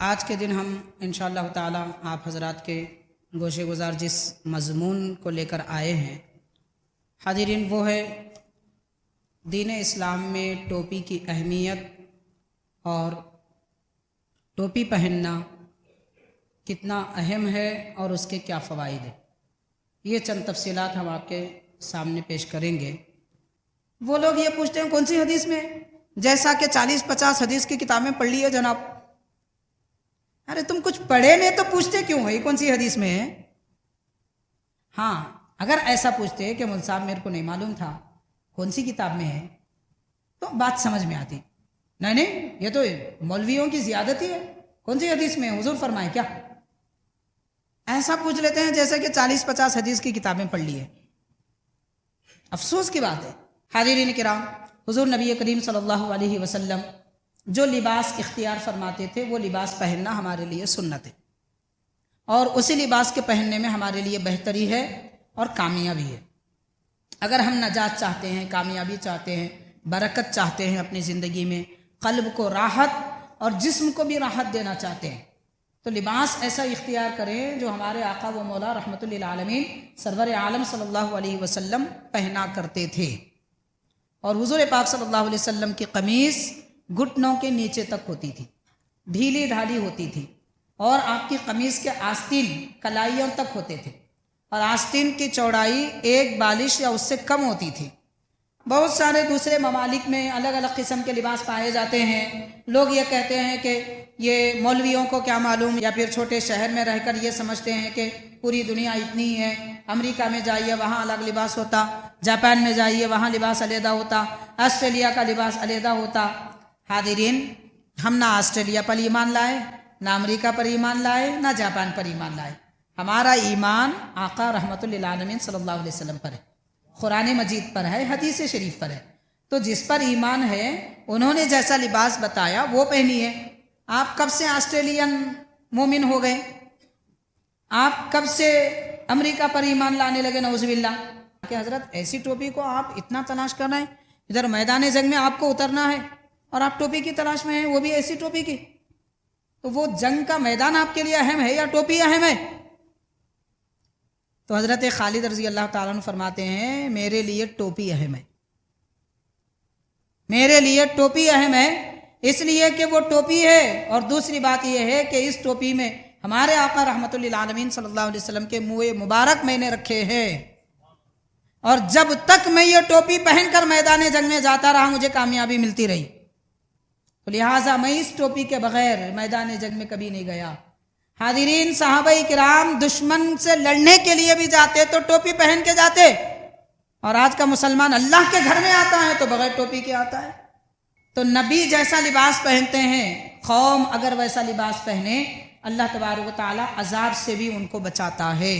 آج کے دن ہم انشاءاللہ تعالی آپ حضرات کے گوشے گزار جس مضمون کو لے کر آئے ہیں حاضرین، وہ ہے دین اسلام میں ٹوپی کی اہمیت اور ٹوپی پہننا کتنا اہم ہے اور اس کے کیا فوائد ہیں۔ یہ چند تفصیلات ہم آپ کے سامنے پیش کریں گے۔ وہ لوگ یہ پوچھتے ہیں کون سی حدیث میں، جیسا کہ 40-50 حدیث کی کتابیں پڑھ لی ہے جناب۔ ارے تم کچھ پڑھے نہیں تو پوچھتے کیوں ہے کون سی حدیث میں ہے؟ ہاں، اگر ایسا پوچھتے کہ مول صاحب میرے کو نہیں معلوم تھا کون سی کتاب میں ہے تو بات سمجھ میں آتی۔ نہیں، یہ تو مولویوں کی زیادتی ہے، کون سی حدیث میں ہے، حضور فرمائے کیا؟ ایسا پوچھ لیتے ہیں جیسے کہ 40-50 حدیث کی کتابیں پڑھ لی ہے۔ افسوس کی بات ہے۔ حاضرین کرام، حضور نبی کریم صلی اللہ علیہ وسلم جو لباس اختیار فرماتے تھے وہ لباس پہننا ہمارے لیے سنت ہے، اور اسی لباس کے پہننے میں ہمارے لیے بہتری ہے اور کامیابی ہے۔ اگر ہم نجات چاہتے ہیں، کامیابی چاہتے ہیں، برکت چاہتے ہیں اپنی زندگی میں، قلب کو راحت اور جسم کو بھی راحت دینا چاہتے ہیں، تو لباس ایسا اختیار کریں جو ہمارے آقا و مولا رحمت للعالمین سرور عالم صلی اللہ علیہ وسلم پہنا کرتے تھے۔ اور حضور پاک صلی اللہ علیہ وسلم کی قمیص گھٹنوں کے نیچے تک ہوتی تھی، ڈھیلی ڈھالی ہوتی تھی، اور آپ کی قمیص کے آستین کلائیوں تک ہوتے تھے، اور آستین کی چوڑائی 1 بالش یا اس سے کم ہوتی تھی۔ بہت سارے دوسرے ممالک میں الگ الگ قسم کے لباس پائے جاتے ہیں۔ لوگ یہ کہتے ہیں کہ یہ مولویوں کو کیا معلوم، یا پھر چھوٹے شہر میں رہ کر یہ سمجھتے ہیں کہ پوری دنیا اتنی ہی ہے۔ امریکہ میں جائیے وہاں الگ لباس ہوتا، جاپان میں جائیے وہاں لباس علیحدہ ہوتا، آسٹریلیا کا لباس علیحدہ ہوتا۔ حاضرین، ہم نہ آسٹریلیا پر ایمان لائے، نہ امریکہ پر ایمان لائے، نہ جاپان پر ایمان لائے۔ ہمارا ایمان آقا رحمت للعالمین صلی اللہ علیہ وسلم پر ہے، قرآن مجید پر ہے، حدیث شریف پر ہے۔ تو جس پر ایمان ہے انہوں نے جیسا لباس بتایا وہ پہنیے۔ آپ کب سے آسٹریلین مومن ہو گئے؟ آپ کب سے امریکہ پر ایمان لانے لگے؟ نعوذ باللہ کہ حضرت ایسی ٹوپی کو آپ اتنا تلاش کر رہے ہیں، ادھر میدان جنگ میں آپ کو اترنا ہے اور آپ ٹوپی کی تلاش میں ہیں، وہ بھی ایسی ٹوپی کی۔ تو وہ جنگ کا میدان آپ کے لیے اہم ہے یا ٹوپی اہم ہے؟ تو حضرت خالد رضی اللہ تعالیٰ عنہ فرماتے ہیں میرے لیے ٹوپی اہم ہے، میرے لیے ٹوپی اہم ہے، اس لیے کہ وہ ٹوپی ہے، اور دوسری بات یہ ہے کہ اس ٹوپی میں ہمارے آقا رحمت للعالمین صلی اللہ علیہ وسلم کے منہ مبارک میں نے رکھے ہیں، اور جب تک میں یہ ٹوپی پہن کر میدان جنگ میں جاتا رہا مجھے کامیابی ملتی رہی، تو لہٰذا میں اس ٹوپی کے بغیر میدان جنگ میں کبھی نہیں گیا۔ حاضرین، صحابہ کرام دشمن سے لڑنے کے لیے بھی جاتے تو ٹوپی پہن کے جاتے، اور آج کا مسلمان اللہ کے گھر میں آتا ہے تو بغیر ٹوپی کے آتا ہے۔ تو نبی جیسا لباس پہنتے ہیں، قوم اگر ویسا لباس پہنے اللہ تبارک و تعالی عذاب سے بھی ان کو بچاتا ہے۔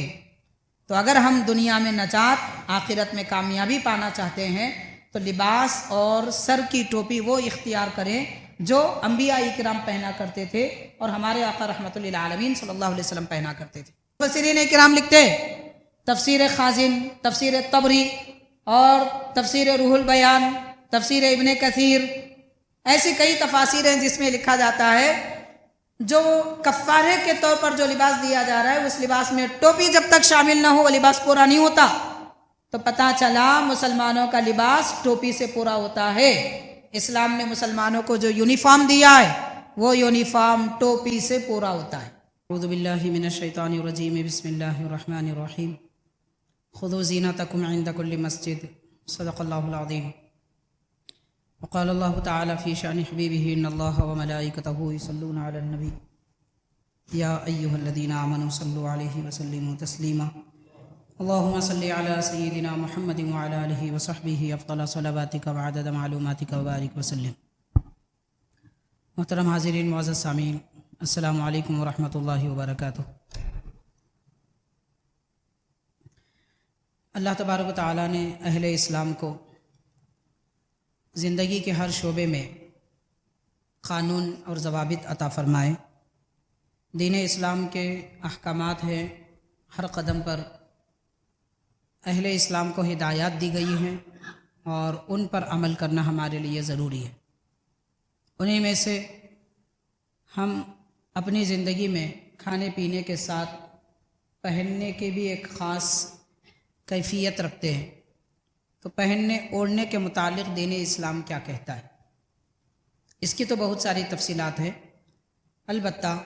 تو اگر ہم دنیا میں نجات، آخرت میں کامیابی پانا چاہتے ہیں تو لباس اور سر کی ٹوپی وہ اختیار کریں جو انبیاء کرام پہنا کرتے تھے اور ہمارے آقا رحمت للعالمین صلی اللہ علیہ وسلم پہنا کرتے تھے۔ مفسرین کرام لکھتے تفسیر خازن، تفسیر طبری اور تفسیر روح البیان، تفسیر ابن کثیر، ایسی کئی تفاسیر ہیں جس میں لکھا جاتا ہے جو کفارے کے طور پر جو لباس دیا جا رہا ہے اس لباس میں ٹوپی جب تک شامل نہ ہو وہ لباس پورا نہیں ہوتا۔ تو پتہ چلا مسلمانوں کا لباس ٹوپی سے پورا ہوتا ہے۔ اسلام نے مسلمانوں کو جو یونیفارم دیا ہے وہ یونیفارم ٹوپی سے پورا ہوتا ہے۔ اعوذ باللہ من الشیطان الرجیم، بسم اللہ الرحمن الرحیم، خذوا زینتکم عند کل مسجد، صدق اللہ العظیم۔ وقال اللہ تعالی فی شأن حبیبہ ان اللہ وملائکتہ یصلون علی النبی یا ایہا الذین آمنوا صلوا علیہ وسلموا تسلیما۔ اللہم صلی علی سیدنا محمد وعلی آلہ وصحبہ افضل صلواتک وعدد معلوماتک وبارک وسلم۔ محترم حاضرین، معزز سامعین، السلام علیکم ورحمۃ اللہ وبرکاتہ۔ اللہ تبارک و تعالیٰ نے اہل اسلام کو زندگی کے ہر شعبے میں قانون اور ضوابط عطا فرمائے۔ دین اسلام کے احکامات ہیں، ہر قدم پر اہل اسلام کو ہدایات دی گئی ہیں اور ان پر عمل کرنا ہمارے لیے ضروری ہے۔ انہیں میں سے ہم اپنی زندگی میں کھانے پینے کے ساتھ پہننے کے بھی ایک خاص کیفیت رکھتے ہیں، تو پہننے اوڑھنے کے متعلق دین اسلام کیا کہتا ہے؟ اس کی تو بہت ساری تفصیلات ہیں، البتہ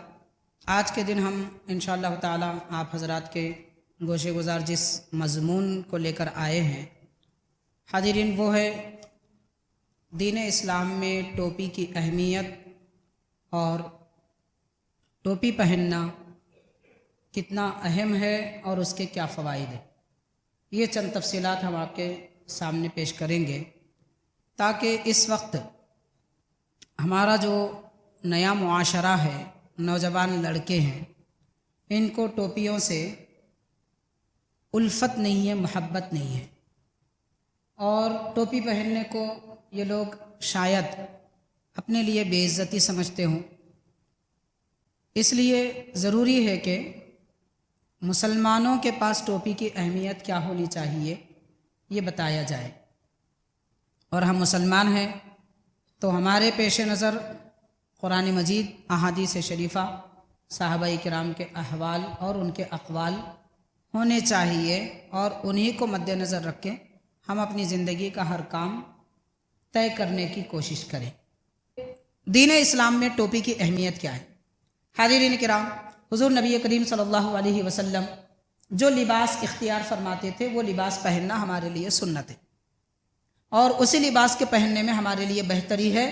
آج کے دن ہم انشاءاللہ تعالی آپ حضرات کے گوشے گزار جس مضمون کو لے کر آئے ہیں حاضرین، وہ ہے دین اسلام میں ٹوپی کی اہمیت اور ٹوپی پہننا کتنا اہم ہے اور اس کے کیا فوائد ہیں۔ یہ چند تفصیلات ہم آپ کے سامنے پیش کریں گے تاکہ اس وقت ہمارا جو نیا معاشرہ ہے، نوجوان لڑکے ہیں، ان کو ٹوپیوں سے الفت نہیں ہے، محبت نہیں ہے، اور ٹوپی پہننے کو یہ لوگ شاید اپنے لیے بے عزتی سمجھتے ہوں۔ اس لیے ضروری ہے کہ مسلمانوں کے پاس ٹوپی کی اہمیت کیا ہونی چاہیے یہ بتایا جائے، اور ہم مسلمان ہیں تو ہمارے پیش نظر قرآن مجید، احادیث شریفہ، صحابہ کرام کے احوال اور ان کے اقوال ہونے چاہیے، اور انہی کو مد نظر رکھ کے ہم اپنی زندگی کا ہر کام طے کرنے کی کوشش کریں۔ دین اسلام میں ٹوپی کی اہمیت کیا ہے؟ حاضرین کرام، حضور نبی کریم صلی اللہ علیہ وسلم جو لباس اختیار فرماتے تھے وہ لباس پہننا ہمارے لیے سنت ہے، اور اسی لباس کے پہننے میں ہمارے لیے بہتری ہے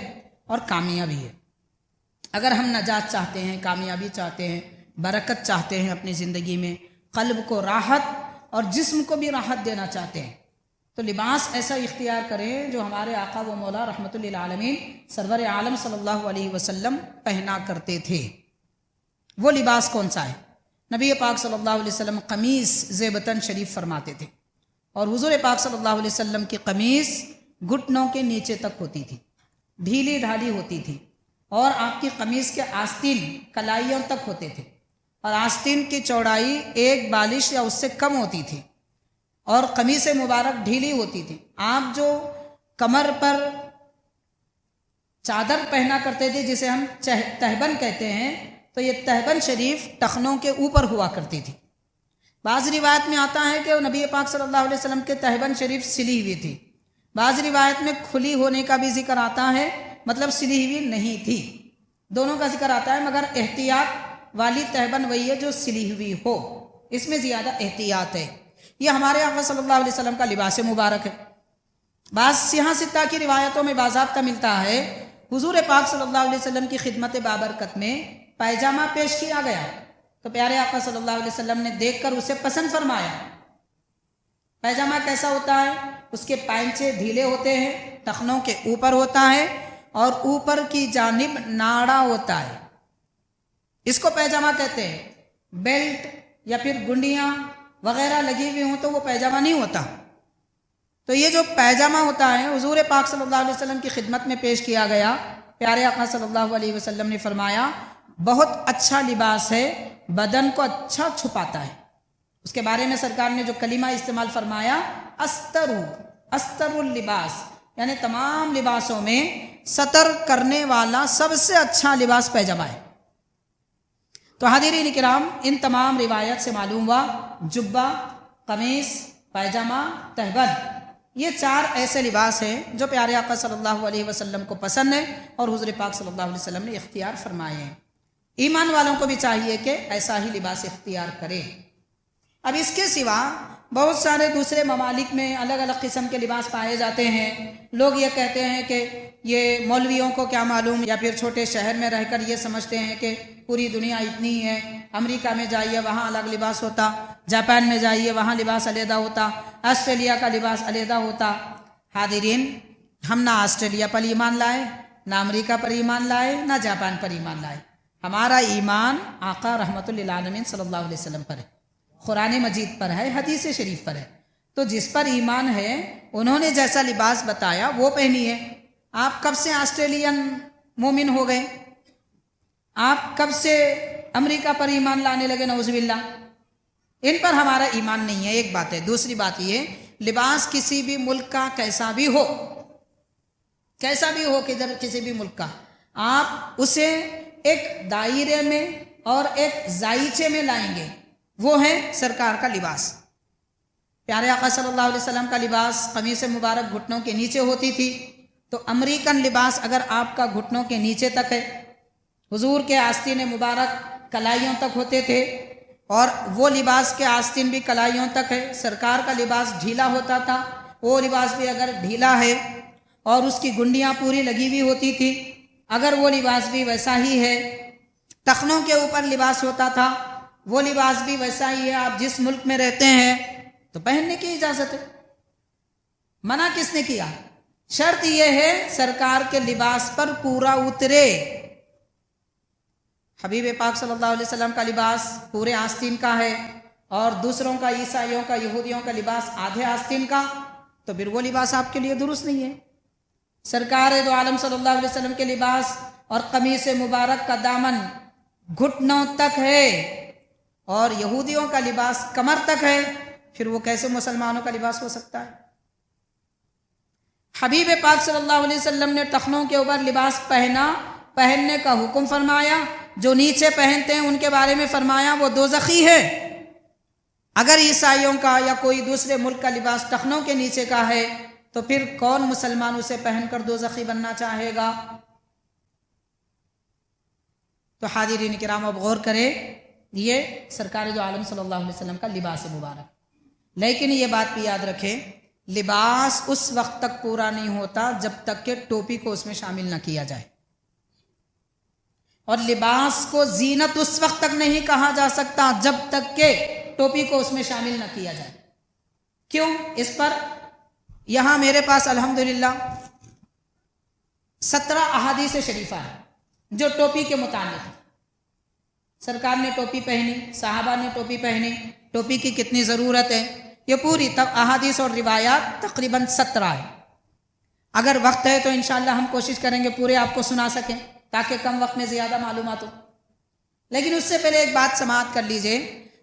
اور کامیابی ہے۔ اگر ہم نجات چاہتے ہیں، کامیابی چاہتے ہیں، برکت چاہتے ہیں اپنی زندگی میں، قلب کو راحت اور جسم کو بھی راحت دینا چاہتے ہیں، تو لباس ایسا اختیار کریں جو ہمارے آقا و مولا رحمت للعالمین سرور عالم صلی اللہ علیہ وسلم پہنا کرتے تھے۔ وہ لباس کون سا ہے؟ نبی پاک صلی اللہ علیہ وسلم قمیص زیبتن شریف فرماتے تھے، اور حضور پاک صلی اللہ علیہ وسلم کی قمیص گھٹنوں کے نیچے تک ہوتی تھی، ڈھیلی ڈھالی ہوتی تھی، اور آپ کی قمیص کے آستین کلائیوں تک ہوتے تھے، اور آستین کی چوڑائی ایک بالش یا اس سے کم ہوتی تھی، اور قمیص مبارک ڈھیلی ہوتی تھی۔ آپ جو کمر پر چادر پہنا کرتے تھے جسے ہم تہبند کہتے ہیں، تو یہ تہبند شریف ٹخنوں کے اوپر ہوا کرتی تھی۔ بعض روایت میں آتا ہے کہ نبی پاک صلی اللہ علیہ وسلم کے تہبند شریف سلی ہوئی تھی، بعض روایت میں کھلی ہونے کا بھی ذکر آتا ہے، مطلب سلی ہوئی نہیں تھی، دونوں کا ذکر آتا ہے، مگر احتیاط والی تہبند وہی ہے جو سلی ہوئی ہو، اس میں زیادہ احتیاط ہے۔ یہ ہمارے آقا صلی اللہ علیہ وسلم کا لباس مبارک ہے۔ بعض سیاہ ستہ کی روایتوں میں باضابطہ ملتا ہے حضور پاک صلی اللہ علیہ وسلم کی خدمت بابرکت میں پائجامہ پیش کیا گیا، تو پیارے آقا صلی اللہ علیہ وسلم نے دیکھ کر اسے پسند فرمایا۔ پائجامہ کیسا ہوتا ہے؟ اس کے پائنچے ڈھیلے ہوتے ہیں، ٹخنوں کے اوپر ہوتا ہے، اور اوپر کی جانب ناڑا ہوتا ہے، اس کو پائجامہ کہتے ہیں۔ بیلٹ یا پھر گنڈیاں وغیرہ لگی ہوئی ہوں تو وہ پائجامہ نہیں ہوتا۔ تو یہ جو پائجامہ ہوتا ہے حضور پاک صلی اللہ علیہ وسلم کی خدمت میں پیش کیا گیا، پیارے آقا صلی اللہ علیہ وسلم نے فرمایا بہت اچھا لباس ہے، بدن کو اچھا چھپاتا ہے۔ اس کے بارے میں سرکار نے جو کلمہ استعمال فرمایا، استر اللباس، یعنی تمام لباسوں میں ستر کرنے والا سب سے اچھا لباس پائجامہ ہے۔ تو حاضرین کرام، ان تمام روایت سے معلوم ہوا جبہ، قمیص، پائجامہ، تہبند، یہ چار ایسے لباس ہیں جو پیارے آقا صلی اللہ علیہ وسلم کو پسند ہے اور حضور پاک صلی اللہ علیہ وسلم نے اختیار فرمائے ہیں۔ ایمان والوں کو بھی چاہیے کہ ایسا ہی لباس اختیار کرے۔ اب اس کے سوا بہت سارے دوسرے ممالک میں الگ الگ قسم کے لباس پائے جاتے ہیں۔ لوگ یہ کہتے ہیں کہ یہ مولویوں کو کیا معلوم، یا پھر چھوٹے شہر میں رہ کر یہ سمجھتے ہیں کہ پوری دنیا اتنی ہے، امریکہ میں جائیے وہاں الگ لباس ہوتا، جاپان میں جائیے وہاں لباس علیحدہ ہوتا، آسٹریلیا کا لباس علیحدہ ہوتا۔ حاضرین، ہم نہ آسٹریلیا پر ایمان لائے، نہ امریکہ پر ایمان لائے، نہ جاپان پر ایمان لائے، ہمارا ایمان آقا رحمت للعالمین صلی اللہ علیہ وسلم پر ہے، قرآن مجید پر ہے، حدیث شریف پر ہے۔ تو جس پر ایمان ہے انہوں نے جیسا لباس بتایا وہ پہنیے۔ آپ کب سے آسٹریلین مومن ہو گئے؟ آپ کب سے امریکہ پر ایمان لانے لگے؟ نعوذ باللہ، ان پر ہمارا ایمان نہیں ہے، ایک بات ہے۔ دوسری بات یہ، لباس کسی بھی ملک کا کیسا بھی ہو، کیسا بھی ہو، کسی بھی ملک کا، آپ اسے ایک دائرے میں اور ایک زائچے میں لائیں گے، وہ ہے سرکار کا لباس۔ پیارے آقا صلی اللہ علیہ وسلم کا لباس قمیص مبارک گھٹنوں کے نیچے ہوتی تھی، تو امریکن لباس اگر آپ کا گھٹنوں کے نیچے تک ہے، حضور کے آستین مبارک کلائیوں تک ہوتے تھے، اور وہ لباس کے آستین بھی کلائیوں تک ہے۔ سرکار کا لباس ڈھیلا ہوتا تھا، وہ لباس بھی اگر ڈھیلا ہے اور اس کی گنڈیاں پوری لگی ہوئی ہوتی تھی، اگر وہ لباس بھی ویسا ہی ہے۔ ٹخنوں کے اوپر لباس ہوتا تھا، وہ لباس بھی ویسا ہی ہے۔ آپ جس ملک میں رہتے ہیں تو پہننے کی اجازت ہے، منع کس نے کیا؟ شرط یہ ہے سرکار کے لباس پر پورا اترے۔ حبیب پاک صلی اللہ علیہ وسلم کا لباس پورے آستین کا ہے، اور دوسروں کا، عیسائیوں کا، یہودیوں کا لباس آدھے آستین کا، تو پھر وہ لباس آپ کے لیے درست نہیں ہے۔ سرکار دو عالم صلی اللہ علیہ وسلم کے لباس اور قمیص مبارک کا دامن گھٹنوں تک ہے، اور یہودیوں کا لباس کمر تک ہے، پھر وہ کیسے مسلمانوں کا لباس ہو سکتا ہے؟ حبیب پاک صلی اللہ علیہ وسلم نے ٹخنوں کے اوپر لباس پہننے کا حکم فرمایا، جو نیچے پہنتے ہیں ان کے بارے میں فرمایا وہ دوزخی ہے۔ اگر عیسائیوں کا یا کوئی دوسرے ملک کا لباس ٹخنوں کے نیچے کا ہے تو پھر کون مسلمان اسے پہن کر دوزخی بننا چاہے گا؟ تو حاضرین کرام اب غور کریں، یہ سرکار دو عالم صلی اللہ علیہ وسلم کا لباس مبارک۔ لیکن یہ بات بھی یاد رکھیں، لباس اس وقت تک پورا نہیں ہوتا جب تک کہ ٹوپی کو اس میں شامل نہ کیا جائے، اور لباس کو زینت اس وقت تک نہیں کہا جا سکتا جب تک کہ ٹوپی کو اس میں شامل نہ کیا جائے۔ کیوں؟ اس پر یہاں میرے پاس الحمدللہ 17 احادیث شریفہ ہے جو ٹوپی کے متعلق ہے۔ سرکار نے ٹوپی پہنی، صحابہ نے ٹوپی پہنی، ٹوپی کی کتنی ضرورت ہے، یہ پوری احادیث اور روایات تقریباً 17 ہے۔ اگر وقت ہے تو انشاءاللہ ہم کوشش کریں گے پورے آپ کو سنا سکیں تاکہ کم وقت میں زیادہ معلومات ہو۔ لیکن اس سے پہلے ایک بات سماعت کر لیجئے،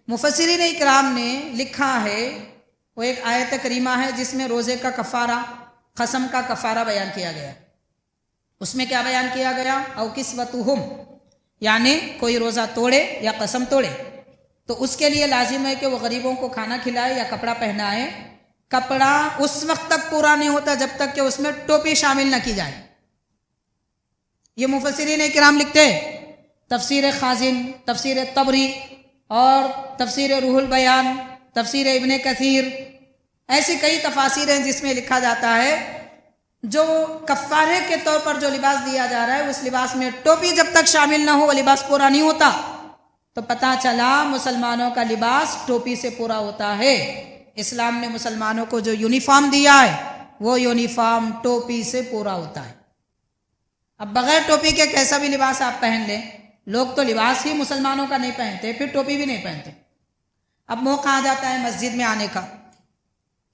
مفسرین اکرام نے لکھا ہے، وہ ایک آیت کریمہ ہے جس میں روزے کا کفارہ، قسم کا کفارہ بیان کیا گیا۔ اس میں کیا بیان کیا گیا؟ او کسوتہم، یعنی کوئی روزہ توڑے یا قسم توڑے تو اس کے لیے لازم ہے کہ وہ غریبوں کو کھانا کھلائے یا کپڑا پہنائے۔ کپڑا اس وقت تک پورا نہیں ہوتا جب تک کہ اس میں ٹوپی شامل نہ کی جائے۔ یہ مفسرین کرام لکھتے ہیں، تفسیر خازن، تفسیر طبری اور تفسیر روح البیان، تفسیر ابن کثیر، ایسی کئی تفاسیر ہیں جس میں لکھا جاتا ہے جو کفارے کے طور پر جو لباس دیا جا رہا ہے اس لباس میں ٹوپی جب تک شامل نہ ہو وہ لباس پورا نہیں ہوتا۔ تو پتہ چلا مسلمانوں کا لباس ٹوپی سے پورا ہوتا ہے۔ اسلام نے مسلمانوں کو جو یونیفارم دیا ہے وہ یونیفارم ٹوپی سے پورا ہوتا ہے۔ اب بغیر ٹوپی کے کیسا بھی لباس آپ پہن لیں، لوگ تو لباس ہی مسلمانوں کا نہیں پہنتے، پھر ٹوپی بھی نہیں پہنتے۔ اب موقع آ جاتا ہے مسجد میں آنے کا،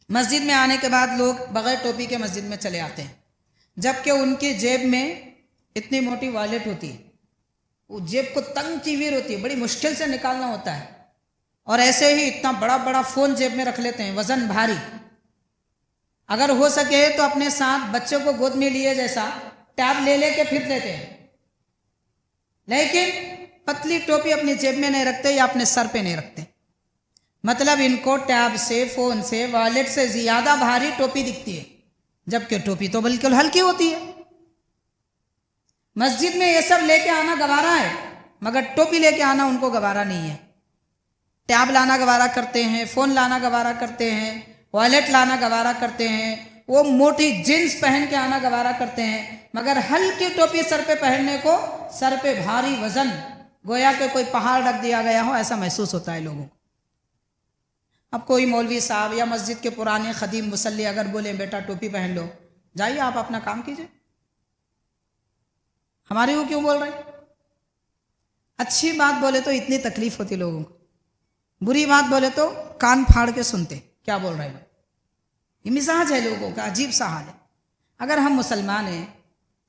مسجد میں آنے کے بعد لوگ بغیر ٹوپی کے مسجد میں چلے آتے ہیں، جبکہ ان کی جیب میں اتنی موٹی والیٹ ہوتی ہے، وہ جیب کو تنگ کی ہوئی ہوتی ہے، بڑی مشکل سے نکالنا ہوتا ہے، اور ایسے ہی اتنا بڑا بڑا فون جیب میں رکھ لیتے ہیں، وزن بھاری۔ اگر ہو سکے تو اپنے ساتھ بچے کو گود میں لیے جیسا ٹیب لے کے پھر لیتے ہیں، لیکن پتلی ٹوپی اپنی جیب میں نہیں رکھتے یا اپنے سر پہ نہیں رکھتے۔ مطلب ان کو ٹیب سے، فون سے، والیٹ سے زیادہ بھاری ٹوپی دکھتی ہے، جبکہ ٹوپی تو بالکل ہلکی ہوتی ہے۔ مسجد میں یہ سب لے کے آنا گوارا ہے، مگر ٹوپی لے کے آنا ان کو گوارا نہیں ہے۔ ٹیب لانا گوارا کرتے ہیں، فون لانا گوارا کرتے ہیں، والیٹ لانا گوارا کرتے ہیں، وہ موٹی جینس پہن کے آنا گوارا کرتے ہیں، مگر ہلکی ٹوپی سر پہ پہننے کو سر پہ بھاری وزن، گویا کہ کوئی پہاڑ رکھ دیا گیا ہو ایسا محسوس ہوتا ہے لوگوں کو۔ اب کوئی مولوی صاحب یا مسجد کے پرانے قدیم مصلی اگر بولیں بیٹا ٹوپی پہن لو، جائیے آپ اپنا کام کیجئے، ہمارے کو کیوں بول رہے ہیں؟ اچھی بات بولے تو اتنی تکلیف ہوتی لوگوں کو، بری بات بولے تو کان پھاڑ کے سنتے کیا بول رہے ہیں۔ یہ مزاج ہے لوگوں کا، عجیب سا حال ہے۔ اگر ہم مسلمان ہیں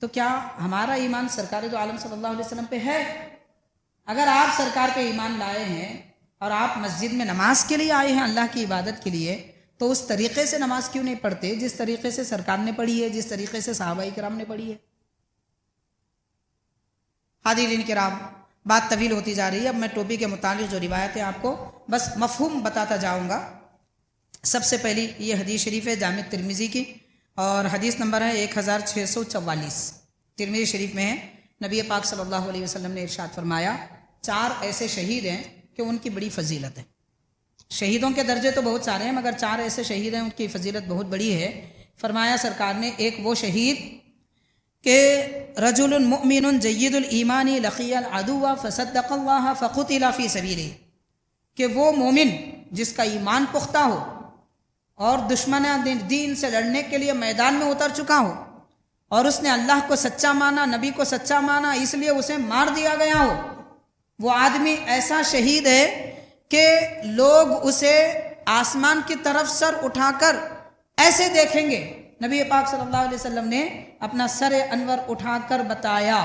تو کیا ہمارا ایمان سرکار دو عالم صلی اللہ علیہ وسلم پہ ہے؟ اگر آپ سرکار پہ ایمان لائے ہیں اور آپ مسجد میں نماز کے لیے آئے ہیں، اللہ کی عبادت کے لیے، تو اس طریقے سے نماز کیوں نہیں پڑھتے جس طریقے سے سرکار نے پڑھی ہے، جس طریقے سے صحابہ کرام نے پڑھی ہے؟ حاضرین کرام، بات طویل ہوتی جا رہی ہے، اب میں ٹوپی کے متعلق جو روایت ہے آپ کو بس مفہوم بتاتا جاؤں گا۔ سب سے پہلی یہ حدیث شریف ہے جامع ترمذی کی، اور حدیث نمبر ہے 1644۔ ترمذی شریف میں ہے، نبی پاک صلی اللہ علیہ وسلم نے ارشاد فرمایا 4 ایسے شہید ہیں کہ ان کی بڑی فضیلت ہے۔ شہیدوں کے درجے تو بہت سارے ہیں، مگر 4 ایسے شہید ہیں ان کی فضیلت بہت بڑی ہے۔ فرمایا سرکار نے، ایک وہ شہید کہ رجل مؤمن جید الایمان لقی العدو فصدق اللہ فقتل فی سبیلہ، کہ وہ مومن جس کا ایمان پختہ ہو اور دشمن دین سے لڑنے کے لیے میدان میں اتر چکا ہو، اور اس نے اللہ کو سچا مانا، نبی کو سچا مانا، اس لیے اسے مار دیا گیا ہو، وہ آدمی ایسا شہید ہے کہ لوگ اسے آسمان کی طرف سر اٹھا کر ایسے دیکھیں گے۔ نبی پاک صلی اللہ علیہ وسلم نے اپنا سر انور اٹھا کر بتایا،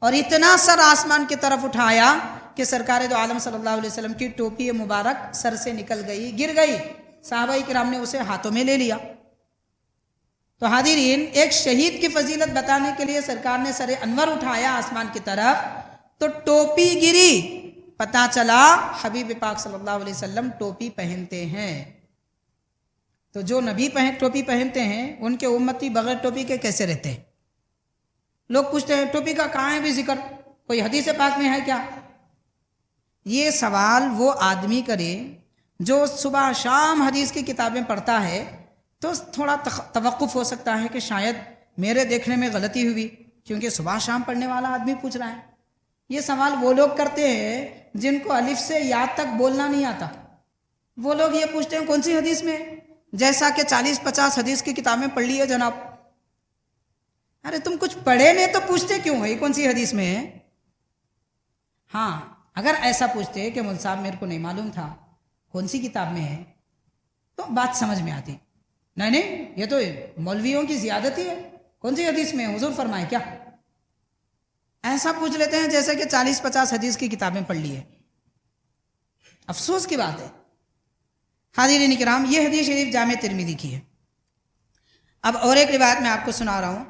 اور اتنا سر آسمان کی طرف اٹھایا کہ سرکار دو عالم صلی اللہ علیہ وسلم کی ٹوپی مبارک سر سے نکل گئی، گر گئی۔ صحابہ کرام نے اسے ہاتھوں میں لے لیا۔ تو حاضرین، ایک شہید کی فضیلت بتانے کے لیے سرکار نے سر انور اٹھایا آسمان کی طرف، تو ٹوپی گری، پتہ چلا حبیب پاک صلی اللہ علیہ وسلم ٹوپی پہنتے ہیں۔ تو جو نبی ٹوپی پہنتے ہیں ان کے امتی بغیر ٹوپی کے کیسے رہتے ہیں؟ لوگ پوچھتے ہیں ٹوپی کا کہاں ہے بھی ذکر، کوئی حدیث پاک میں ہے کیا؟ یہ سوال وہ آدمی کرے جو صبح شام حدیث کی کتابیں پڑھتا ہے، تو تھوڑا توقف ہو سکتا ہے کہ شاید میرے دیکھنے میں غلطی ہوئی، کیونکہ صبح شام پڑھنے والا آدمی پوچھ رہا ہے۔ یہ سوال وہ لوگ کرتے ہیں جن کو الف سے یا تک بولنا نہیں آتا۔ وہ لوگ یہ پوچھتے ہیں کون سی حدیث میں، جیسا کہ 40-50 حدیث کی کتابیں پڑھ لی ہے جناب۔ ارے تم کچھ پڑھے نہیں تو پوچھتے کیوں ہے کون سی حدیث میں ہے؟ ہاں، اگر ایسا پوچھتے کہ مول صاحب میرے کو نہیں معلوم تھا کون سی کتاب میں ہے، تو بات سمجھ میں آتی۔ نہیں، یہ تو مولویوں کی زیادتی ہے، کون سی حدیث میں حضور فرمائے کیا؟ ایسا پوچھ لیتے ہیں جیسے کہ 40-50 حدیث کی کتابیں پڑھ لی ہے۔ افسوس کی بات ہے۔ حاضرین کرام، یہ حدیث شریف جامع ترمذی کی ہے۔ اب اور ایک روایت میں آپ کو سنا رہا ہوں۔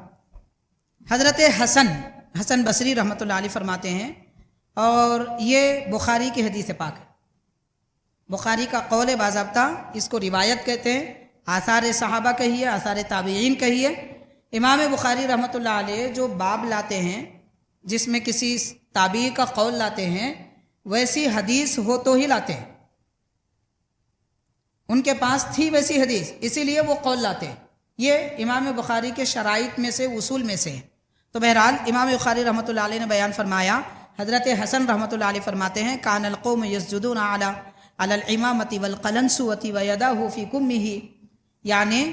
حضرت حسن بصری رحمۃ اللہ علیہ فرماتے ہیں، اور یہ بخاری کی حدیث پاک ہے، بخاری کا قول باضابطہ، اس کو روایت کہتے ہیں، آثار صحابہ کہیے، آثار تابعین کہیے۔ امام بخاری رحمۃ اللہ علیہ جو باب لاتے ہیں جس میں کسی تابعی کا قول لاتے ہیں، ویسی حدیث ہو تو ہی لاتے ہیں، ان کے پاس تھی ویسی حدیث، اسی لیے وہ قول لاتے ہیں۔ یہ امام بخاری کے شرائط میں سے، اصول میں سے ہے۔ تو بہرحال امام بخاری رحمۃ اللہ علیہ نے بیان فرمایا، حضرت حسن رحمۃ اللہ علیہ فرماتے ہیں، کان القوم یسجدون علی الامامۃ والقلنسوۃ ویداہ فی کمہ، یعنی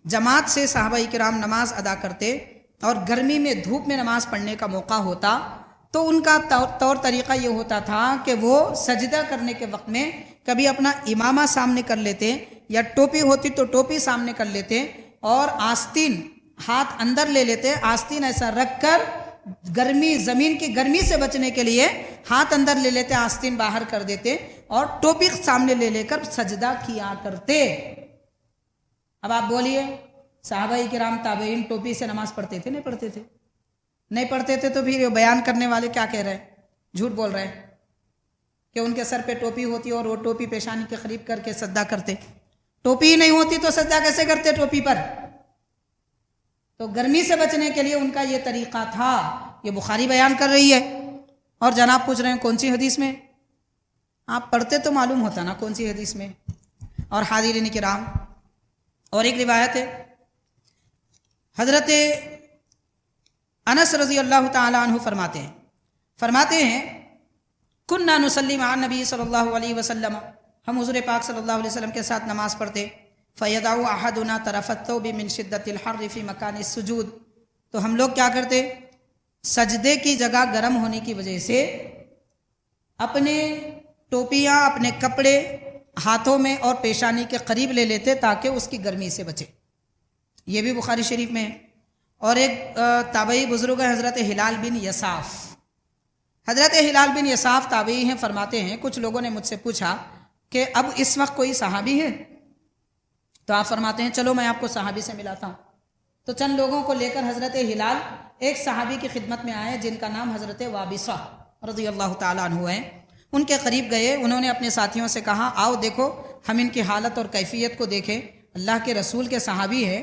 جماعت سے صحابہ کرام نماز ادا کرتے، اور گرمی میں دھوپ میں نماز پڑھنے کا موقع ہوتا تو ان کا طور طریقہ یہ ہوتا تھا کہ وہ سجدہ کرنے کے وقت میں کبھی اپنا امامہ سامنے کر لیتے، یا ٹوپی ہوتی تو ٹوپی سامنے کر لیتے، اور آستین ہاتھ اندر لے لیتے، آستین ایسا رکھ کر گرمی، زمین کی گرمی سے بچنے کے لیے ہاتھ اندر لے لیتے، آستین باہر کر دیتے، اور ٹوپی سامنے لے لے کر سجدہ کیا کرتے۔ اب آپ بولیے، صحابہ کرام تابعین ٹوپی سے نماز پڑھتے تھے؟ نہیں پڑھتے تھے؟ نہیں پڑھتے تھے تو پھر یہ بیان کرنے والے کیا کہہ رہے ہیں؟ جھوٹ بول رہے ہیں کہ ان کے سر پہ ٹوپی ہوتی اور وہ ٹوپی پیشانی کے قریب کر کے سجدہ کرتے۔ ٹوپی ہی نہیں ہوتی تو سجدہ کیسے کرتے ٹوپی پر؟ تو گرمی سے بچنے کے لیے ان کا یہ طریقہ تھا۔ یہ بخاری بیان کر رہی ہے، اور جناب پوچھ رہے ہیں کون سی حدیث میں؟ آپ پڑھتے تو معلوم ہوتا نا کون سی حدیث میں۔ اور حاضرین کرام، اور ایک روایت ہے، حضرت انس رضی اللہ تعالی عنہ فرماتے ہیں کننا نصلی مع النبی صلی اللہ علیہ وسلم، ہم حضور پاک صلی اللہ علیہ وسلم کے ساتھ نماز پڑھتے، فیدع احدنا طرف الثوب من شدت الحر فی مکان السجود، تو ہم لوگ کیا کرتے، سجدے کی جگہ گرم ہونے کی وجہ سے اپنے ٹوپیاں، اپنے کپڑے ہاتھوں میں اور پیشانی کے قریب لے لیتے تاکہ اس کی گرمی سے بچے۔ یہ بھی بخاری شریف میں ہے۔ اور ایک تابعی بزرگ ہے حضرت ہلال بن یساف، حضرت ہلال بن یساف تابعی ہیں، فرماتے ہیں کچھ لوگوں نے مجھ سے پوچھا کہ اب اس وقت کوئی صحابی ہے؟ تو آپ فرماتے ہیں چلو میں آپ کو صحابی سے ملاتا ہوں۔ تو چند لوگوں کو لے کر حضرت ہلال ایک صحابی کی خدمت میں آئے جن کا نام حضرت وابصہ رضی اللہ تعالیٰ عنہ ہے. ان کے قریب گئے. انہوں نے اپنے ساتھیوں سے کہا آؤ دیکھو ہم ان کی حالت اور کیفیت کو دیکھیں. اللہ کے رسول کے صحابی ہے.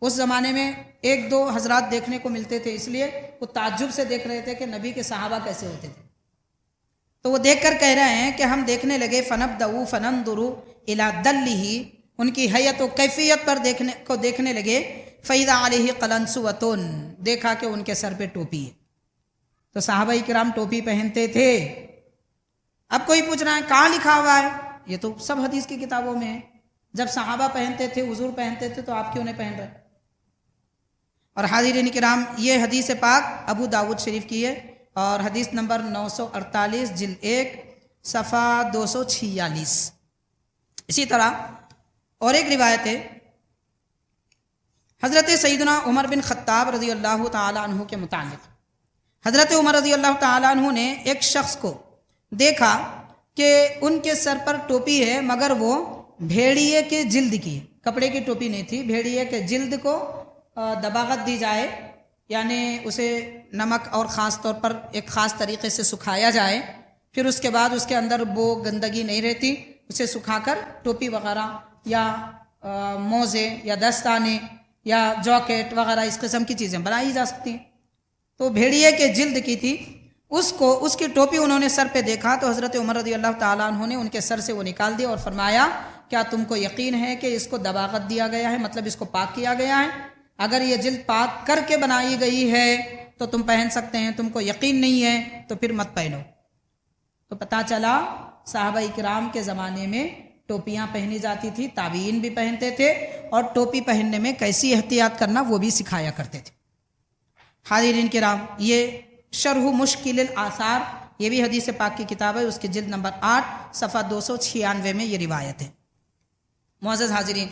اس زمانے میں ایک دو حضرات دیکھنے کو ملتے تھے، اس لیے وہ تعجب سے دیکھ رہے تھے کہ نبی کے صحابہ کیسے ہوتے تھے. تو وہ دیکھ کر کہہ رہے ہیں کہ ہم دیکھنے لگے فنبدؤ فننظر الی دلہ، ان کی حیت و کیفیت پر دیکھنے لگے. فاذا علیہ قلنسوۃ، دیکھا کہ ان کے سر پہ ٹوپی ہے. تو صحابہ کرام ٹوپی پہنتے تھے. اب کوئی پوچھ رہا ہے کہاں لکھا ہوا ہے؟ یہ تو سب حدیث کی کتابوں میں ہے. جب صحابہ پہنتے تھے، حضور پہنتے تھے، تو آپ کیوں نہیں پہن رہے؟ اور حاضرین کرام یہ حدیث پاک ابو داود شریف کی ہے اور حدیث نمبر 948 جلد 1 صفحہ 246. اسی طرح اور ایک روایت ہے حضرت سیدنا عمر بن خطاب رضی اللہ تعالی عنہ کے متعلق. حضرت عمر رضی اللہ تعالیٰ عنہ نے ایک شخص کو دیکھا کہ ان کے سر پر ٹوپی ہے مگر وہ بھیڑیے کے جلد کی، کپڑے کی ٹوپی نہیں تھی، بھیڑیے کے جلد کو دباغت دی جائے، یعنی اسے نمک اور خاص طور پر ایک خاص طریقے سے سکھایا جائے، پھر اس کے بعد اس کے اندر وہ گندگی نہیں رہتی، اسے سکھا کر ٹوپی وغیرہ یا موزے یا دستانے یا جاکٹ وغیرہ اس قسم کی چیزیں بنائی جا سکتی ہیں. تو بھیڑیے کے جلد کی تھی. اس کی ٹوپی انہوں نے سر پہ دیکھا تو حضرت عمر رضی اللہ تعالیٰ عنہ نے ان کے سر سے وہ نکال دیا اور فرمایا کیا تم کو یقین ہے کہ اس کو دباغت دیا گیا ہے، مطلب اس کو پاک کیا گیا ہے؟ اگر یہ جلد پاک کر کے بنائی گئی ہے تو تم پہن سکتے ہیں، تم کو یقین نہیں ہے تو پھر مت پہنو. تو پتہ چلا صحابہ کرام کے زمانے میں ٹوپیاں پہنی جاتی تھی، تابعین بھی پہنتے تھے اور ٹوپی پہننے میں کیسی احتیاط کرنا وہ بھی سکھایا کرتے تھے. حاضرین کرام یہ شرح مشکل الآثار، یہ بھی حدیث پاک کی کتاب ہے، اس کی جلد نمبر 8 صفحہ 296 میں یہ روایت ہے. معزز حاضرین،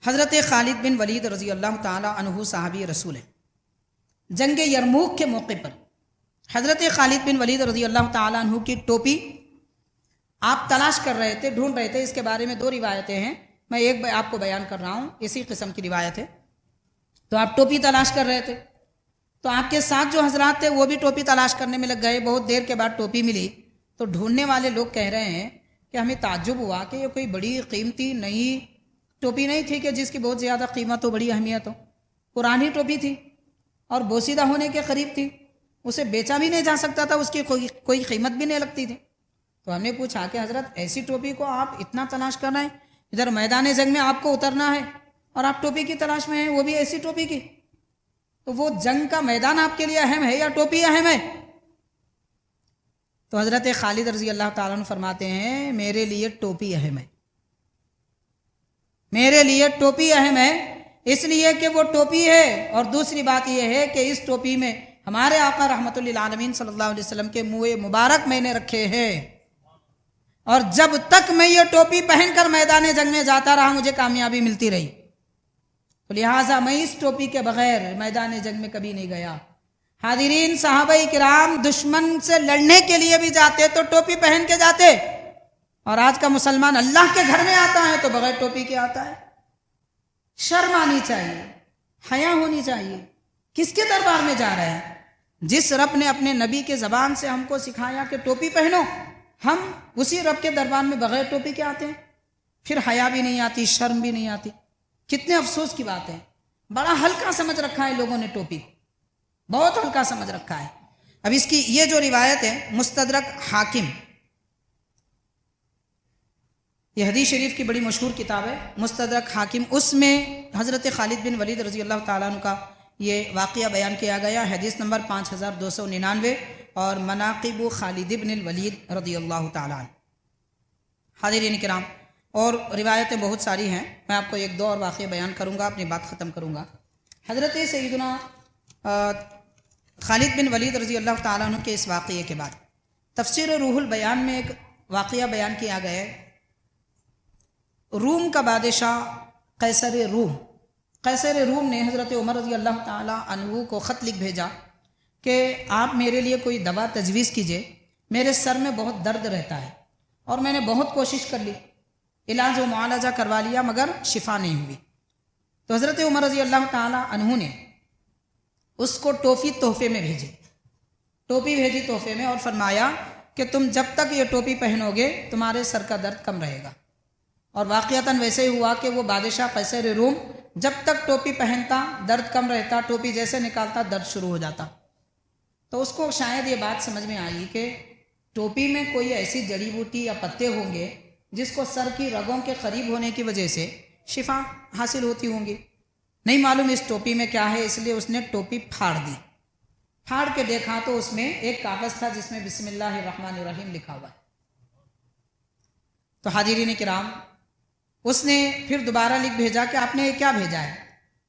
حضرت خالد بن ولید رضی اللہ تعالی عنہ صحابی رسول ہیں. جنگ یرموک کے موقع پر حضرت خالد بن ولید رضی اللہ تعالی عنہ کی ٹوپی آپ تلاش کر رہے تھے، ڈھونڈ رہے تھے. اس کے بارے میں 2 روایتیں ہیں، میں ایک آپ کو بیان کر رہا ہوں، اسی قسم کی روایت ہے. تو آپ ٹوپی تلاش کر رہے تھے تو آپ کے ساتھ جو حضرات تھے وہ بھی ٹوپی تلاش کرنے میں لگ گئے. بہت دیر کے بعد ٹوپی ملی تو ڈھونڈنے والے لوگ کہہ رہے ہیں کہ ہمیں تعجب ہوا کہ یہ کوئی بڑی قیمتی نئی ٹوپی نہیں تھی کہ جس کی بہت زیادہ قیمت ہو، بڑی اہمیت ہو. پرانی ٹوپی تھی اور بوسیدہ ہونے کے قریب تھی، اسے بیچا بھی نہیں جا سکتا تھا، اس کی کوئی قیمت بھی نہیں لگتی تھی. تو ہم نے پوچھا کہ حضرت ایسی ٹوپی کو آپ اتنا تلاش کر رہے ہیں، ادھر میدان جنگ میں آپ کو اترنا ہے اور آپ ٹوپی کی تلاش میں ہیں، وہ بھی ایسی ٹوپی کی. تو وہ جنگ کا میدان آپ کے لیے اہم ہے یا ٹوپی اہم ہے؟ تو حضرت خالد رضی اللہ تعالیٰ عنہ فرماتے ہیں میرے لیے ٹوپی اہم ہے، میرے لیے ٹوپی اہم ہے، اس لیے کہ وہ ٹوپی ہے. اور دوسری بات یہ ہے کہ اس ٹوپی میں ہمارے آقا رحمت للعالمین صلی اللہ علیہ وسلم کے منہ مبارک میں نے رکھے ہیں، اور جب تک میں یہ ٹوپی پہن کر میدان جنگ میں جاتا رہا مجھے کامیابی ملتی رہی. تو لہٰذا میں اس ٹوپی کے بغیر میدان جنگ میں کبھی نہیں گیا. حاضرین، صحابہ کرام دشمن سے لڑنے کے لیے بھی جاتے تو ٹوپی پہن کے جاتے، اور آج کا مسلمان اللہ کے گھر میں آتا ہے تو بغیر ٹوپی کے آتا ہے. شرم آنی چاہیے، حیا ہونی چاہیے. کس کے دربار میں جا رہے ہیں؟ جس رب نے اپنے نبی کے زبان سے ہم کو سکھایا کہ ٹوپی پہنو، ہم اسی رب کے دربار میں بغیر ٹوپی کے آتے ہیں. پھر حیا بھی نہیں آتی، شرم بھی نہیں آتی. کتنے افسوس کی بات ہے. بڑا ہلکا سمجھ رکھا ہے لوگوں نے ٹوپی، بہت ہلکا سمجھ رکھا ہے. اب اس کی یہ جو روایت ہے مستدرک حاکم، یہ حدیث شریف کی بڑی مشہور کتاب ہے مستدرک حاکم، اس میں حضرت خالد بن ولید رضی اللہ تعالیٰ عنہ کا یہ واقعہ بیان کیا گیا. حدیث نمبر 5299 اور مناقب خالد بن الولید رضی اللہ تعالیٰ عنہ. حاضرین کرام، اور روایتیں بہت ساری ہیں، میں آپ کو 1-2 اور واقعہ بیان کروں گا، اپنی بات ختم کروں گا. حضرت سیدنا خالد بن ولید رضی اللہ تعالیٰ عنہ کے اس واقعے کے بعد تفسیر روح البیان میں ایک واقعہ بیان کیا گیا ہے. روم کا بادشاہ قیصر روم نے حضرت عمر رضی اللہ تعالیٰ عنہ کو خط لکھ بھیجا کہ آپ میرے لیے کوئی دوا تجویز کیجئے، میرے سر میں بہت درد رہتا ہے اور میں نے بہت کوشش کر لی، علاج و معالجہ کروا لیا مگر شفا نہیں ہوئی. تو حضرت عمر رضی اللہ تعالیٰ عنہ نے اس کو ٹوپی تحفے میں بھیجی، ٹوپی بھیجی تحفے میں، اور فرمایا کہ تم جب تک یہ ٹوپی پہنو گے تمہارے سر کا درد کم رہے گا۔ اور واقعتاً ویسے ہی ہوا کہ وہ بادشاہ قیصر روم جب تک ٹوپی پہنتا درد کم رہتا، ٹوپی جیسے نکالتا درد شروع ہو جاتا۔ تو اس کو شاید یہ بات سمجھ میں آئی کہ ٹوپی میں کوئی ایسی جڑی بوٹی یا پتے ہوں گے جس کو سر کی رگوں کے قریب ہونے کی وجہ سے شفا حاصل ہوتی ہوں گی۔ نہیں معلوم اس ٹوپی میں کیا ہے، اس لیے اس نے ٹوپی پھاڑ دی۔ پھاڑ کے دیکھا تو اس میں ایک کاغذ تھا جس میں بسم اللہ الرحمن الرحیم لکھا ہوا ہے۔ تو حاضرین کرام، اس نے پھر دوبارہ لکھ بھیجا کہ آپ نے یہ کیا بھیجا ہے؟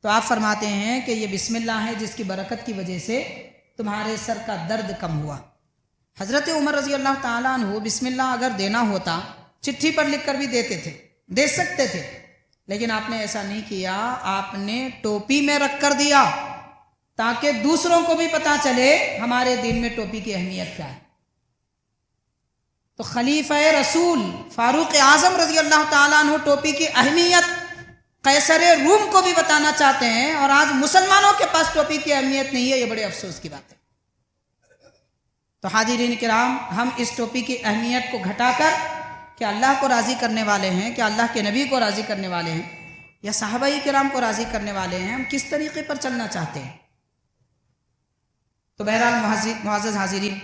تو آپ فرماتے ہیں کہ یہ بسم اللہ ہے جس کی برکت کی وجہ سے تمہارے سر کا درد کم ہوا۔ حضرت عمر رضی اللہ تعالیٰ عنہ بسم اللہ اگر دینا ہوتا چٹھی پر لکھ کر بھی دیتے تھے، دے سکتے تھے، لیکن آپ نے ایسا نہیں کیا، آپ نے ٹوپی میں رکھ کر دیا تاکہ دوسروں کو بھی پتا چلے ہمارے دین میں ٹوپی کی اہمیت کیا ہے۔ تو خلیفہ رسول فاروق اعظم رضی اللہ تعالیٰ عنہ ٹوپی کی اہمیت قیصر روم کو بھی بتانا چاہتے ہیں، اور آج مسلمانوں کے پاس ٹوپی کی اہمیت نہیں ہے، یہ بڑے افسوس کی بات ہے۔ تو حاضرین کرام، ہم اس ٹوپی کی اہمیت کو گھٹا کر کہ اللہ کو راضی کرنے والے ہیں، کہ اللہ کے نبی کو راضی کرنے والے ہیں، یا صحابہ کرام کو راضی کرنے والے ہیں، ہم کس طریقے پر چلنا چاہتے ہیں؟ تو بہرحال معزز حاضرین،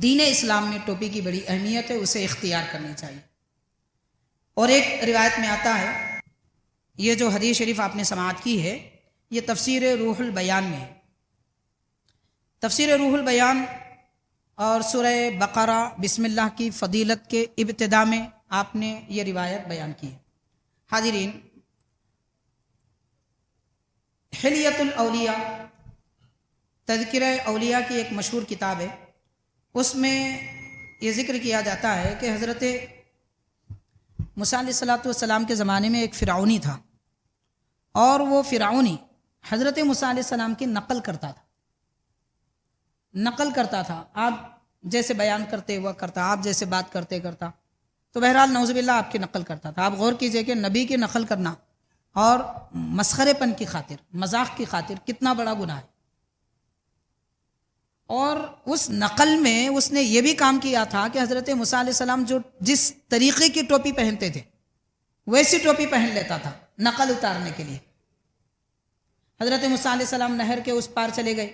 دین اسلام میں ٹوپی کی بڑی اہمیت ہے، اسے اختیار کرنی چاہیے۔ اور ایک روایت میں آتا ہے، یہ جو حدیث شریف آپ نے سماعت کی ہے یہ تفسیر روح البیان میں ہے۔ تفسیر روح البیان اور سورہ بقرہ بسم اللہ کی فضیلت کے ابتدا میں آپ نے یہ روایت بیان کی ہے۔ حاضرین، حلیۃ الاولیاء تذکرہ اولیاء کی ایک مشہور کتاب ہے، اس میں یہ ذکر کیا جاتا ہے کہ حضرت موسیٰ علیہ السلام کے زمانے میں ایک فرعونی تھا، اور وہ فرعونی حضرت موسیٰ علیہ السلام کی نقل کرتا تھا، آپ جیسے بیان کرتے ہوا کرتا، آپ جیسے بات کرتے کرتا، تو بہرحال نعوذ باللہ آپ کی نقل کرتا تھا۔ آپ غور کیجئے کہ نبی کی نقل کرنا اور مسخرے پن کی خاطر، مذاق کی خاطر کتنا بڑا گناہ ہے۔ اور اس نقل میں اس نے یہ بھی کام کیا تھا کہ حضرت موسیٰ علیہ السلام جو جس طریقے کی ٹوپی پہنتے تھے ویسی ٹوپی پہن لیتا تھا نقل اتارنے کے لیے۔ حضرت موسیٰ علیہ السلام نہر کے اس پار چلے گئے،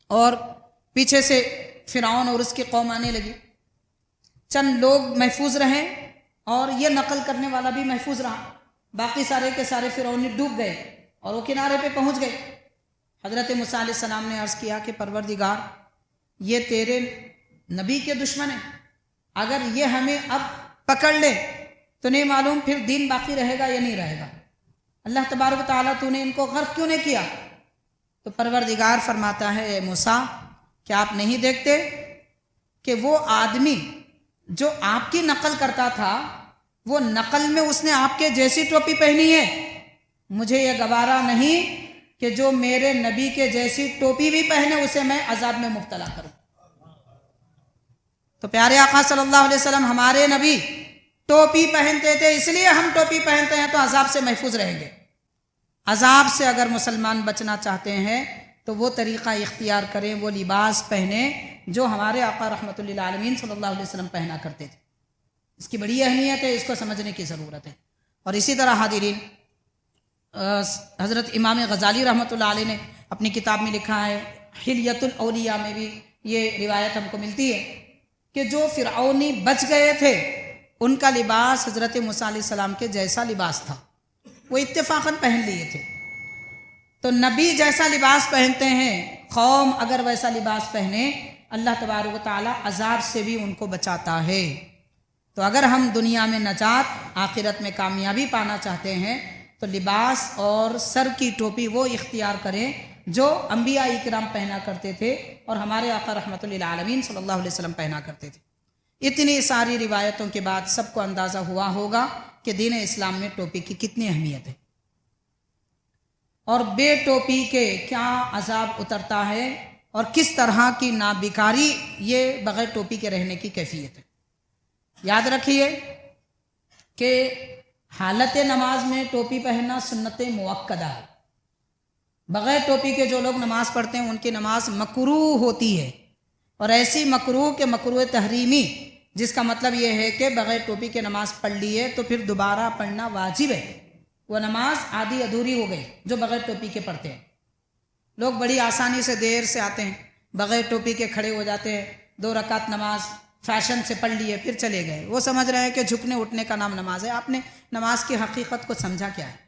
اور پیچھے سے فرعون اور اس کی قوم آنے لگی۔ چند لوگ محفوظ رہے اور یہ نقل کرنے والا بھی محفوظ رہا، باقی سارے کے سارے فرعونی ڈوب گئے اور وہ کنارے پہ پہنچ گئے۔ حضرت موسیٰ علیہ السلام نے عرض کیا کہ پروردگار، یہ تیرے نبی کے دشمن ہیں، اگر یہ ہمیں اب پکڑ لے تو نہیں معلوم پھر دین باقی رہے گا یا نہیں رہے گا۔ اللہ تبارک و تعالیٰ تو نے ان کو غرق کیوں نہیں کیا؟ تو پروردگار فرماتا ہے، اے موسیٰ، کیا آپ نہیں دیکھتے کہ وہ آدمی جو آپ کی نقل کرتا تھا وہ نقل میں اس نے آپ کے جیسی ٹوپی پہنی ہے؟ مجھے یہ گوارا نہیں کہ جو میرے نبی کے جیسی ٹوپی بھی پہنے اسے میں عذاب میں مبتلا کروں۔ تو پیارے آقا صلی اللہ علیہ وسلم ہمارے نبی ٹوپی پہنتے تھے، اس لیے ہم ٹوپی پہنتے ہیں تو عذاب سے محفوظ رہیں گے۔ عذاب سے اگر مسلمان بچنا چاہتے ہیں تو وہ طریقہ اختیار کریں، وہ لباس پہنیں جو ہمارے آقا رحمۃ اللہ عالمین صلی اللہ علیہ وسلم پہنا کرتے تھے۔ اس کی بڑی اہمیت ہے، اس کو سمجھنے کی ضرورت ہے۔ اور اسی طرح حاضرین، حضرت امام غزالی رحمۃ اللہ علیہ نے اپنی کتاب میں لکھا ہے، حلیۃ الاولیاء میں بھی یہ روایت ہم کو ملتی ہے کہ جو فرعونی بچ گئے تھے ان کا لباس حضرت موسیٰ علیہ السلام کے جیسا لباس تھا، وہ اتفاقاً پہن لیے تھے۔ تو نبی جیسا لباس پہنتے ہیں، قوم اگر ویسا لباس پہنے، اللہ تبارک و تعالیٰ عذاب سے بھی ان کو بچاتا ہے۔ تو اگر ہم دنیا میں نجات، آخرت میں کامیابی پانا چاہتے ہیں تو لباس اور سر کی ٹوپی وہ اختیار کریں جو انبیاء کرام پہنا کرتے تھے اور ہمارے آقا رحمۃ اللہ عالمین صلی اللہ علیہ وسلم پہنا کرتے تھے۔ اتنی ساری روایتوں کے بعد سب کو اندازہ ہوا ہوگا کہ دین اسلام میں ٹوپی کی کتنی اہمیت ہے اور بے ٹوپی کے کیا عذاب اترتا ہے اور کس طرح کی نابیکاری یہ بغیر ٹوپی کے رہنے کی کیفیت ہے۔ یاد رکھیے کہ حالت نماز میں ٹوپی پہننا سنت موقدہ ہے، بغیر ٹوپی کے جو لوگ نماز پڑھتے ہیں ان کی نماز مکروہ ہوتی ہے، اور ایسی مکروہ کہ مکروہ تحریمی، جس کا مطلب یہ ہے کہ بغیر ٹوپی کے نماز پڑھ لی ہے تو پھر دوبارہ پڑھنا واجب ہے، وہ نماز آدھی ادھوری ہو گئی جو بغیر ٹوپی کے پڑھتے ہیں۔ لوگ بڑی آسانی سے دیر سے آتے ہیں، بغیر ٹوپی کے کھڑے ہو جاتے ہیں، 2 رکعت نماز فیشن سے پڑھ لیے پھر چلے گئے، وہ سمجھ رہے ہیں کہ جھکنے اٹھنے کا نام نماز ہے۔ آپ نے نماز کی حقیقت کو سمجھا کیا ہے؟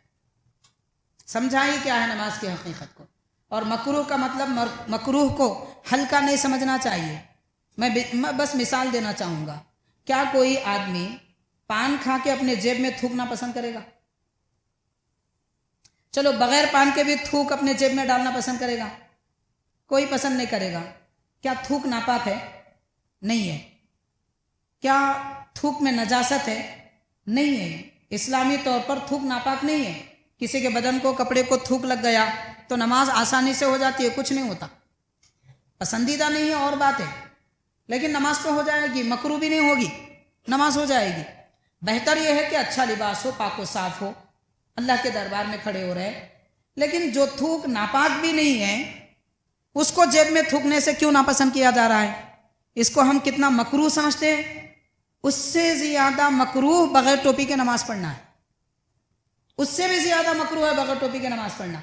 سمجھا ہی کیا ہے نماز کی حقیقت کو؟ اور مکروہ کا مطلب مکروہ کو ہلکا نہیں سمجھنا چاہیے۔ میں بس مثال دینا چاہوں گا، کیا کوئی آدمی پان کھا کے اپنے جیب میں تھوکنا پسند کرے گا؟ چلو بغیر پان کے بھی تھوک اپنے جیب میں ڈالنا پسند کرے گا؟ کوئی پسند نہیں کرے گا۔ کیا تھوک ناپاک ہے؟ نہیں ہے۔ کیا تھوک میں نجاست ہے؟ نہیں ہے۔ اسلامی طور پر تھوک ناپاک نہیں ہے۔ کسی کے بدن کو کپڑے کو تھوک لگ گیا تو نماز آسانی سے ہو جاتی ہے، کچھ نہیں ہوتا۔ پسندیدہ نہیں ہے اور بات ہے، لیکن نماز تو ہو جائے گی، مکروہ بھی نہیں ہوگی، نماز ہو جائے گی۔ بہتر یہ ہے کہ اچھا لباس ہو، پاک و صاف ہو، اللہ کے دربار میں کھڑے ہو رہے۔ لیکن جو تھوک ناپاک بھی نہیں ہے اس کو جیب میں تھوکنے سے کیوں ناپسند کیا جا رہا ہے؟ اس کو ہم کتنا مکروہ سمجھتے ہیں؟ اس سے زیادہ مکروہ بغیر ٹوپی کے نماز پڑھنا ہے، اس سے بھی زیادہ مکروہ ہے بغیر ٹوپی کے نماز پڑھنا۔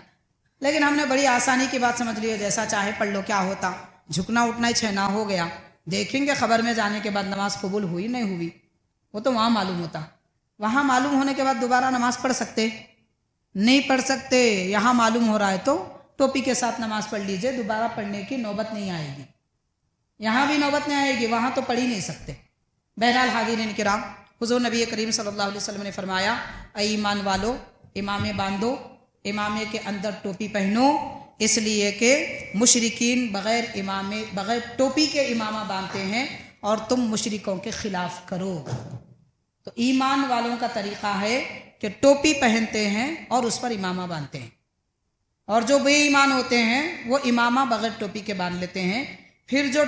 لیکن ہم نے بڑی آسانی کی بات سمجھ لی ہے، جیسا چاہے پڑھ لو، کیا ہوتا، جھکنا اٹھنا ہی چھینا ہو گیا۔ دیکھیں گے خبر میں جانے کے بعد نماز قبول ہوئی نہیں ہوئی، وہ تو وہاں معلوم ہوتا۔ وہاں معلوم ہونے کے بعد دوبارہ نماز پڑھ سکتے؟ نہیں پڑھ سکتے۔ یہاں معلوم ہو رہا ہے تو ٹوپی کے ساتھ نماز پڑھ لیجئے، دوبارہ پڑھنے کی نوبت نہیں آئے گی۔ یہاں بھی نوبت نہیں آئے گی، وہاں تو پڑھ ہی نہیں سکتے۔ بہرحال حاضرین کرام، حضور نبی کریم صلی اللہ علیہ وسلم نے فرمایا، اے ایمان والو، امامے باندھو، امامے کے اندر ٹوپی پہنو، اس لیے کہ مشرکین بغیر ٹوپی کے امامہ باندھتے ہیں اور تم مشرکوں کے خلاف کرو۔ تو ایمان والوں کا طریقہ ہے کہ ٹوپی پہنتے ہیں اور اس پر امامہ باندھتے ہیں، اور جو بے ایمان ہوتے ہیں وہ امامہ بغیر ٹوپی کے باندھ لیتے ہیں۔ پھر جو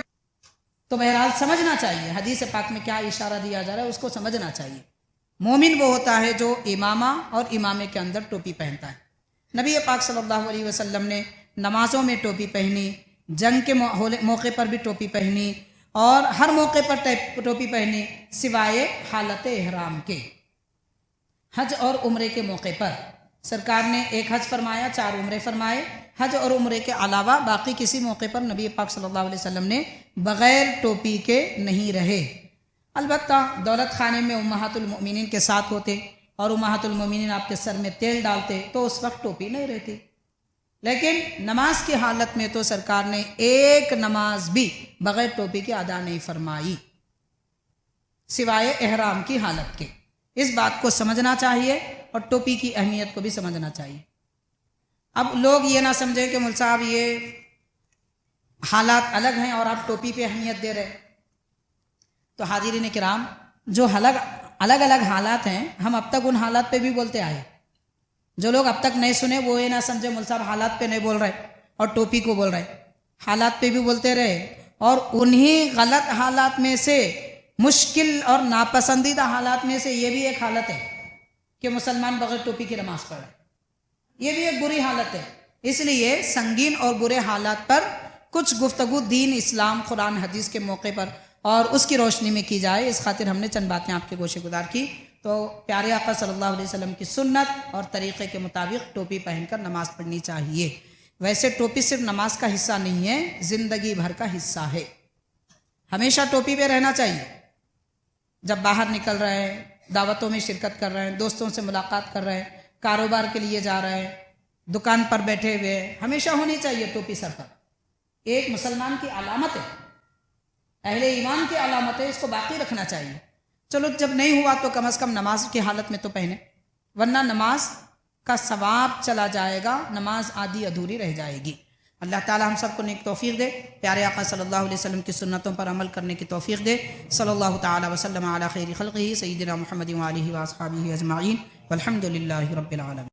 تو بہرحال سمجھنا چاہیے حدیث پاک میں کیا اشارہ دیا جا رہا ہے، اس کو سمجھنا چاہیے۔ مومن وہ ہوتا ہے جو امامہ اور امامے کے اندر ٹوپی پہنتا ہے۔ نبی پاک صلی اللہ علیہ وسلم نے نمازوں میں ٹوپی پہنی، جنگ کے موقع پر بھی ٹوپی پہنی، اور ہر موقع پر ٹوپی پہنی سوائے حالت احرام کے۔ حج اور عمرے کے موقع پر سرکار نے ایک حج فرمایا، 4 عمرے فرمائے۔ حج اور عمرے کے علاوہ باقی کسی موقع پر نبی پاک صلی اللہ علیہ وسلم نے بغیر ٹوپی کے نہیں رہے۔ البتہ دولت خانے میں امہات المؤمنین کے ساتھ ہوتے اور امہات المؤمنین آپ کے سر میں تیل ڈالتے تو اس وقت ٹوپی نہیں رہتی، لیکن نماز کی حالت میں تو سرکار نے ایک نماز بھی بغیر ٹوپی کے ادا نہیں فرمائی سوائے احرام کی حالت کے۔ اس بات کو سمجھنا چاہیے اور ٹوپی کی اہمیت کو بھی سمجھنا چاہیے۔ اب لوگ یہ نہ سمجھیں کہ مول صاحب یہ حالات الگ ہیں اور آپ ٹوپی پہ اہمیت دے رہے۔ تو حاضرین کرام، جو الگ الگ حالات ہیں، ہم اب تک ان حالات پہ بھی بولتے آئے۔ جو لوگ اب تک نہیں سنے وہ یہ نہ سمجھے مول صاحب حالات پہ نہیں بول رہے اور ٹوپی کو بول رہے، حالات پہ بھی بولتے رہے۔ اور انہی غلط حالات میں سے، مشکل اور ناپسندیدہ حالات میں سے یہ بھی ایک حالت ہے کہ مسلمان بغیر ٹوپی کی نماز پڑھ رہے، یہ بھی ایک بری حالت ہے۔ اس لیے سنگین اور برے حالات پر کچھ گفتگو دین، اسلام، قرآن، حدیث کے موقع پر اور اس کی روشنی میں کی جائے، اس خاطر ہم نے چند باتیں آپ کے گوشے گزار کی۔ تو پیارے آقا صلی اللہ علیہ وسلم کی سنت اور طریقے کے مطابق ٹوپی پہن کر نماز پڑھنی چاہیے۔ ویسے ٹوپی صرف نماز کا حصہ نہیں ہے، زندگی بھر کا حصہ ہے۔ ہمیشہ ٹوپی پہ رہنا چاہیے۔ جب باہر نکل رہے ہیں، دعوتوں میں شرکت کر رہے ہیں، دوستوں سے ملاقات کر رہے ہیں، کاروبار کے لیے جا رہے ہیں، دکان پر بیٹھے ہوئے، ہمیشہ ہونی چاہیے ٹوپی سر پر۔ ایک مسلمان کی علامت ہے، اہل ایمان کی علامت ہے، اس کو باقی رکھنا چاہیے۔ چلو جب نہیں ہوا تو کم از کم نماز کی حالت میں تو پہنے، ورنہ نماز کا ثواب چلا جائے گا، نماز آدھی ادھوری رہ جائے گی۔ اللہ تعالی ہم سب کو نیک توفیق دے، پیارے آقا صلی اللہ علیہ وسلم کی سنتوں پر عمل کرنے کی توفیق دے۔ صلی اللہ تعالی وسلم علی خیر خلقہ سیدنا محمد وآلہ واصحابہ اجمعین، والحمد للہ رب العالمین۔